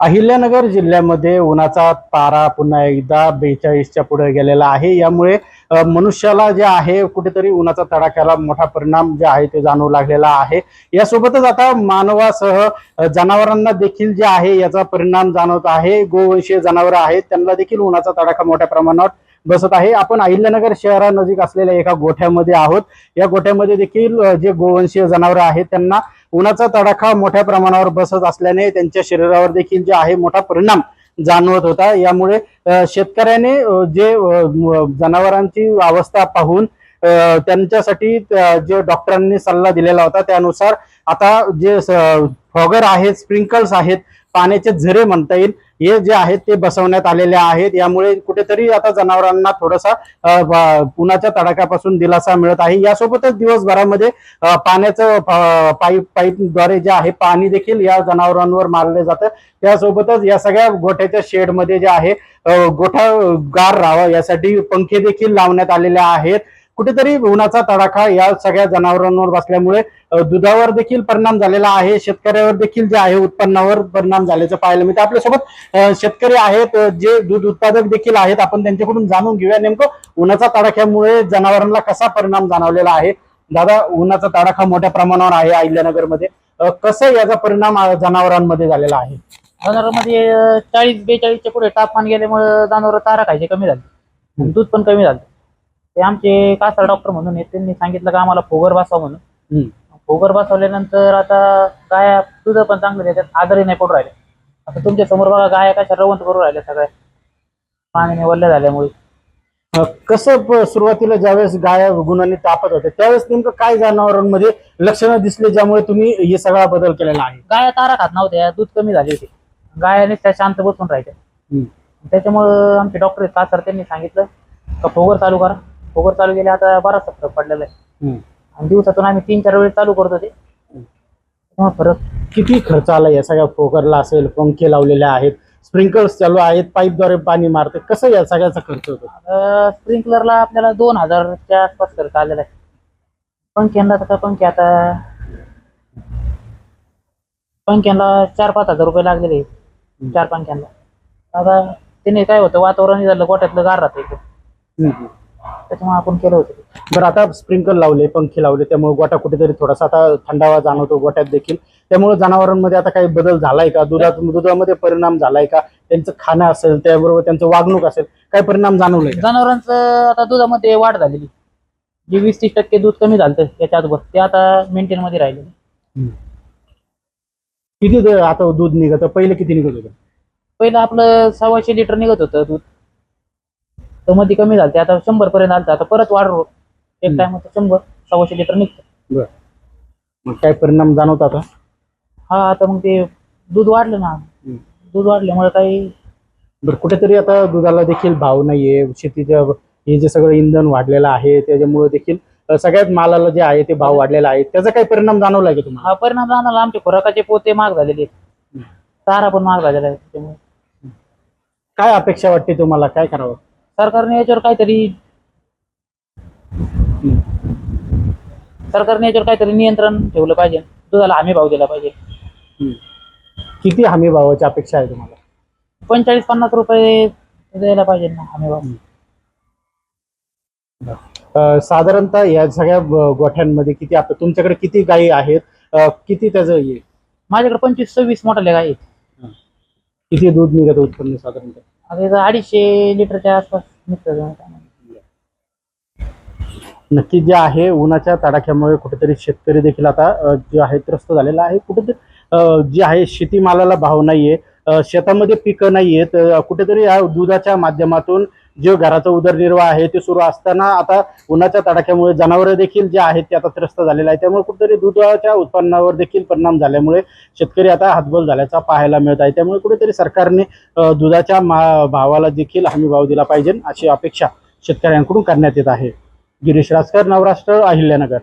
अहिल्यानगर जिल्ह्यामध्ये उन्हाचा पारा पुन्हा एकदा 42च्या पुढे गेलेला आहे। यामुळे मनुष्याला जे आहे कुठेतरी उन्हाचा तडाख्याला मोठा परिणाम जे आहे ते जाणवू लागलेला आहे। यासोबतच आता मानवासह जनावरांना देखील जे आहे याचा परिणाम जाणवत आहे। गोवंशीय जनावर आहेत त्यांना देखील उन्हाचा तडाखा मोठ्या प्रमाणात बसत आहे। आपण अहिल्यानगर शहरानजीक असलेल्या एका गोठ्यामध्ये आहोत। या गोठ्यामध्ये देखील जे गोवंशीय जनावर आहेत त्यांना उन्हाचा तडाखा मोठ्या प्रमाणावर बसत असल्याने त्यांच्या शरीरावर देखील जे आहे मोठा परिणाम जाणवत होता। यामुळे शेतकऱ्याने जे जनावरांची अवस्था पाहून त्यांच्यासाठी जे डॉक्टरांनी सल्ला दिलेला होता त्यानुसार आता जे फॉगर आहेत, स्प्रिंकल्स आहेत, पाण्याचे झरे म्हणता येईल, हे जे आहेत ते बसवण्यात आलेले आहेत। यामुळे कुठेतरी आता जनावरांना थोडासा उन्हाच्या तडाख्यापासून दिलासा मिळत आहे। यासोबतच दिवसभरामध्ये पाण्याचं पाईपद्वारे जे आहे पाणी देखील या जनावरांवर मारले जातं। त्यासोबतच या सगळ्या गोठ्याच्या शेडमध्ये जे आहे गोठा गार राहावा यासाठी पंखे देखील लावण्यात आलेले आहेत। कुठेतरी उन्हाचा तडाखा या सगळ्या जनावरांवर बसल्यामुळे दुधावर देखील परिणाम झालेला आहे। शेतकऱ्यावर देखील जे आहे उत्पन्नावर परिणाम झाल्याचं पाहायला मिळतं। आपल्यासोबत शेतकरी आहेत, जे दूध उत्पादक देखील आहेत, आपण त्यांच्याकडून जाणून घेऊया नेमकं उन्हाचा तडाख्यामुळे जनावरांना कसा परिणाम जाणवलेला आहे। दादा, उन्हाचा तडाखा मोठ्या प्रमाणावर आहे अहिल्यानगरमध्ये, कसं याचा परिणाम जनावरांमध्ये झालेला आहे? जनावरांमध्ये 40-42च्या पुढे तापमान गेल्यामुळे जनावर चारा खायचे कमी झाले, दूध पण कमी झालं। ते आमचे कासार डॉक्टर म्हणून त्यांनी सांगितलं का आम्हाला फोगर बसवा म्हणून। फोगर बसवल्यानंतर आता गाया दूध पण चांगलं देतात, आजारी नाही पडू राहिले। आता तुमच्या समोर बघा गाया कशा रवंत करू राहिल्या सगळ्या पाण्याने वल्ल्या झाल्यामुळे। कसं सुरुवातीला ज्यावेळेस गाया गुणांनी तापत होते त्यावेळेस नेमकं काय जनावरांमध्ये लक्षणं दिसले ज्यामुळे तुम्ही हे सगळा बदल केलेला आहे? गाया चारा खात नव्हत्या, दूध कमी झाले होते, गायाने त्या शांत बसून राहायच्या। त्याच्यामुळे आमचे डॉक्टर कासार त्यांनी सांगितलं का फोगर चालू करा। फोगर चालू केले, आता बराच फरक पडलेला आहे आणि दिवसातून आम्ही 3-4 वेळेस चालू करत होते। फरक किती खर्च आला या सगळ्या फोगरला? असेल, पंखे लावलेले आहेत, स्प्रिंकलर्स चालू आहेत, पाईपद्वारे पाणी मारते, कसं या सगळ्याचा खर्च होतो? स्प्रिंकलरला आपल्याला 2000च्या आसपास खर्च आलेला आहे। पंख्यांना तर पंखे आता पंख्यांना 4-5 हजार रुपये लागलेले आहेत 4 पंख्यांना। आता त्याने काय होतं, वातावरण झालं गोठ्यातलं गार राहतं एकदम, त्याच्यामुळे आपण केलं होतं। बरं, आता स्प्रिंकल लावले, पंखे लावले, त्यामुळे गोठा कुठेतरी थोडासा आता थंडावा जाणवतो गोठ्यात देखील। त्यामुळे जनावरांमध्ये आता काही बदल झालाय का? दुधामध्ये परिणाम झालाय का? त्यांचं खाणं असेल, त्याबरोबर त्यांचं वागणूक असेल, काय परिणाम जाणवलाय? जनावरांचं आता दुधामध्ये वाढ झालेली, जे 20-30% दूध कमी झालं त्याच्या अगोदर ते आता मेंटेन मध्ये राहिले। किती आता दूध निघत? पहिले किती निघत होतं? पहिलं आपलं 125 लिटर निघत होतं दूध, तर मध्ये कमी झालं ते आता 100 पर्यंत आलं। आता परत वाढ एक टाइम 100-125 लिटर निघतं। बरं, मग काय परिणाम जाणवत आता? हा, आता मग ते दूध वाढलं ना, दूध वाढल्यामुळे काही। बरं, कुठेतरी आता दुधाला देखील भाव नाहीये, शेतीच्या हे जे सगळं इंधन वाढलेलं आहे त्याच्यामुळे देखील सगळ्यात मालाला जे आहे ते भाव वाढलेला आहे, त्याचा काही परिणाम जाणवलाय का तुम्हाला? हा परिणाम जाणवला, आमचे खुराकाचे पोते महाग झालेले आहेत, चारा पण महाग झालेला आहे। त्यामुळे काय अपेक्षा वाटते तुम्हाला, काय करावं? सरकारने याच्यावर काहीतरी नियंत्रण ठेवलं पाहिजे, दुधाला हमी भाव दिला पाहिजे। किती हमी भावाची अपेक्षा आहे तुम्हाला? 45-50 रुपये द्यायला पाहिजे ना हमी भाव। साधारणतः या सगळ्या गोठ्यांमध्ये किती, आता तुमच्याकडे किती गायी आहेत, किती त्याचं हे? माझ्याकडे 25-26 मोठाले गाय आहेत। किती दूध निघत उत्पन्न साधारणतः? आता 250 लिटरच्या आसपास निघतं। नक्की जे आहे उन्हाच्या तडाख्यामुळे कुठेतरी शेतकरी देखील आता जे आहे त्रस्त झालेला आहे। कुठेतरी जे आहे शेतीमालाला भाव नाहीये, शेतामध्ये पिकं नाहीयेत, कुठेतरी या दुधाच्या माध्यमातून जे घराचा उदरनिर्वाह आहे ते सुरू असताना आता उन्हाच्या तडाख्यामुळे जनावरं देखील जे आहेत ते आता त्रस्त झालेले आहे. त्यामुळे कुठेतरी दुधाच्या उत्पन्नावर देखील परिणाम झाल्यामुळे शेतकरी आता हातबल झाल्याचा पाहायला मिळत आहे. त्यामुळे कुठेतरी सरकारने दुधाच्या भावाला देखील हमी भाव दिला पाहिजे अशी अपेक्षा शेतकऱ्यांकडून करण्यात येत आहे. गिरीश राजकर, नवराष्ट्र, अहिल्यानगर.